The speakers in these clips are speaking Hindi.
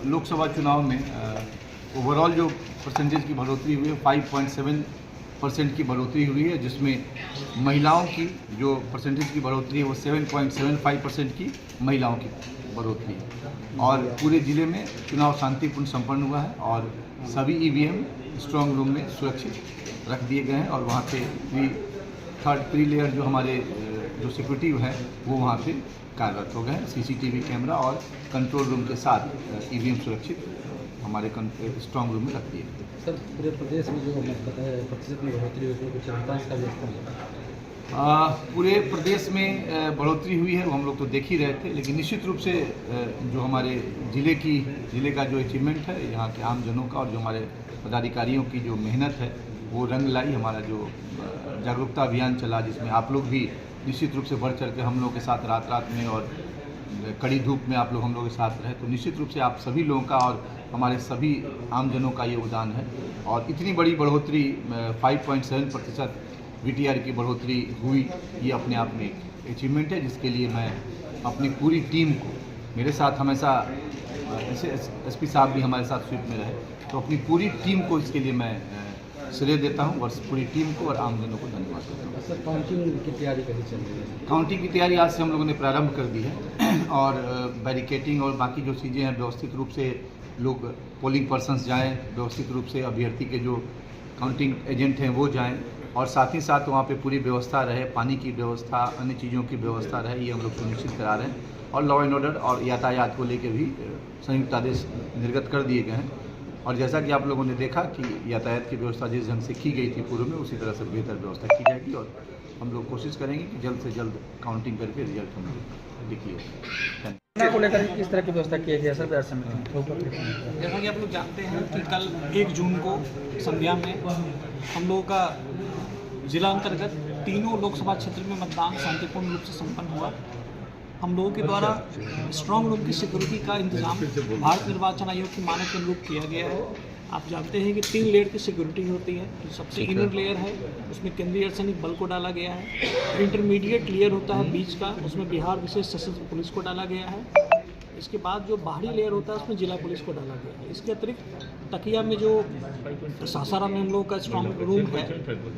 लोकसभा चुनाव में ओवरऑल जो परसेंटेज की बढ़ोतरी हुई है 5.7% की बढ़ोतरी हुई है, जिसमें महिलाओं की जो परसेंटेज की बढ़ोतरी है वो 7.75% की महिलाओं की बढ़ोतरी है। और पूरे ज़िले में चुनाव शांतिपूर्ण संपन्न हुआ है और सभी ईवीएम स्ट्रांग रूम में सुरक्षित रख दिए गए हैं और वहाँ पे थ्री लेयर जो हमारे जो सिक्योरिटी है वो वहाँ पे कार्यरत हो गए हैं। सीसीटीवी कैमरा और कंट्रोल रूम के साथ ईवीएम सुरक्षित हमारे स्ट्रांग रूम में रख दिए गए। सर, पूरे प्रदेश में जो प्रतिशत में बढ़ोतरी हुई है कुछ विकास का व्यवस्था पूरे प्रदेश में बढ़ोतरी हुई है वो हम लोग तो देख ही रहे थे, लेकिन निश्चित रूप से जो हमारे ज़िले का जो अचीवमेंट है यहाँ के आम जनों का और जो हमारे पदाधिकारियों की जो मेहनत है वो रंग लाई। हमारा जो जागरूकता अभियान चला जिसमें आप लोग भी निश्चित रूप से बढ़ चढ़ के हम लोगों के साथ रात में और कड़ी धूप में आप लोग हम लोग के साथ रहे, तो निश्चित रूप से आप सभी लोगों का और हमारे सभी आमजनों का योगदान है। और इतनी बड़ी बढ़ोतरी 5.7% VTR की बढ़ोतरी हुई, ये अपने आप में एक अचीवमेंट है जिसके लिए मैं अपनी पूरी टीम को, मेरे साथ हमेशा एसपी साहब भी हमारे साथ स्वीप में रहे, तो अपनी पूरी टीम को इसके लिए मैं श्रेय देता हूं और पूरी टीम को और आमजनों को धन्यवाद देता हूं। सर, काउंटिंग की तैयारी कैसे चल रही है? काउंटिंग की तैयारी आज से हम लोगों ने प्रारंभ कर दी है और बैरिकेटिंग और बाकी जो चीज़ें हैं व्यवस्थित रूप से लोग पोलिंग पर्सनस जाएं, व्यवस्थित रूप से अभ्यर्थी के जो काउंटिंग एजेंट हैं वो जाएं और साथ ही साथ वहाँ पे पूरी व्यवस्था रहे, पानी की व्यवस्था, अन्य चीज़ों की व्यवस्था रहे, ये हम लोग सुनिश्चित करा रहे हैं। और लॉ एंड ऑर्डर और यातायात को लेकर भी संयुक्त आदेश निर्गत कर दिए गए हैं और जैसा कि आप लोगों ने देखा कि यातायात की व्यवस्था जिस ढंग से की गई थी पूर्व में, उसी तरह से बेहतर व्यवस्था की जाएगी और हम लोग कोशिश करेंगे कि जल्द से जल्द काउंटिंग करके रिजल्ट हम लोग लिखिए। को लेकर किस तरह की व्यवस्था की गई है सर? जैसा कि आप लोग जानते हैं कि कल 1 जून को संध्या में हम लोगों का जिला अंतर्गत तीनों लोकसभा क्षेत्र में मतदान शांतिपूर्ण रूप से संपन्न हुआ। हम लोगों के द्वारा स्ट्रांग रूम की सिक्योरिटी का इंतजाम भारत निर्वाचन आयोग की मानक के अनुरूप किया गया है। आप जानते हैं कि 3 लेयर की सिक्योरिटी होती है। जो सबसे इनर लेयर है उसमें केंद्रीय अर्धसैनिक बल को डाला गया है। इंटरमीडिएट लेयर होता है बीच का, उसमें बिहार विशेष सशस्त्र पुलिस को डाला गया है। इसके बाद जो बाहरी लेयर होता है उसमें जिला पुलिस को डाला गया है। इसके अतिरिक्त तकिया में जो सासाराम में हम लोगों का स्ट्रांग रूम है,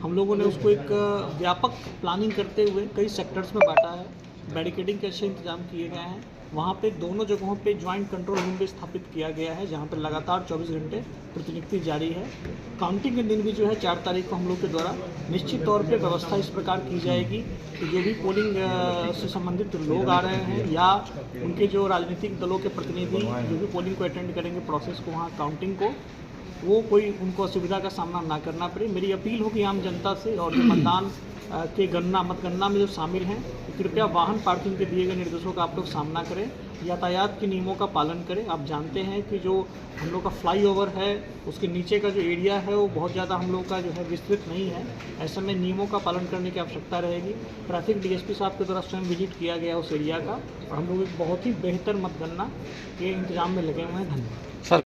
हम लोगों ने उसको एक व्यापक प्लानिंग करते हुए कई सेक्टर्स में बांटा है। बैरिकेडिंग के अच्छे इंतजाम किए गए हैं। वहाँ पे दोनों जगहों पे ज्वाइंट कंट्रोल रूम भी स्थापित किया गया है जहाँ पर लगातार 24 घंटे प्रतिनियुक्ति जारी है। काउंटिंग के दिन भी जो है 4 तारीख को हम लोग के द्वारा निश्चित तौर पे व्यवस्था इस प्रकार की जाएगी कि जो भी पोलिंग से संबंधित लोग आ रहे हैं या उनके जो राजनीतिक दलों के प्रतिनिधि जो भी पोलिंग को अटेंड करेंगे प्रोसेस को, वहाँ काउंटिंग को, वो कोई उनको असुविधा का सामना ना करना पड़े। मेरी अपील होगी आम जनता से और जो मतदान के मतगणना में जो शामिल हैं, कृपया वाहन पार्किंग के दिए गए निर्देशों का आप लोग सामना करें, यातायात के नियमों का पालन करें। आप जानते हैं कि जो हम लोग का फ्लाईओवर है उसके नीचे का जो एरिया है वो बहुत ज़्यादा हम लोग का जो है विस्तृत नहीं है। ऐसे में नियमों का पालन करने की आवश्यकता रहेगी। ट्रैफिक डीएसपी साहब के द्वारा स्वयं विजिट किया गया उस एरिया का और हम लोग एक बहुत ही बेहतर मतगणना के इंतजाम में लगे हुए हैं। धन्यवाद।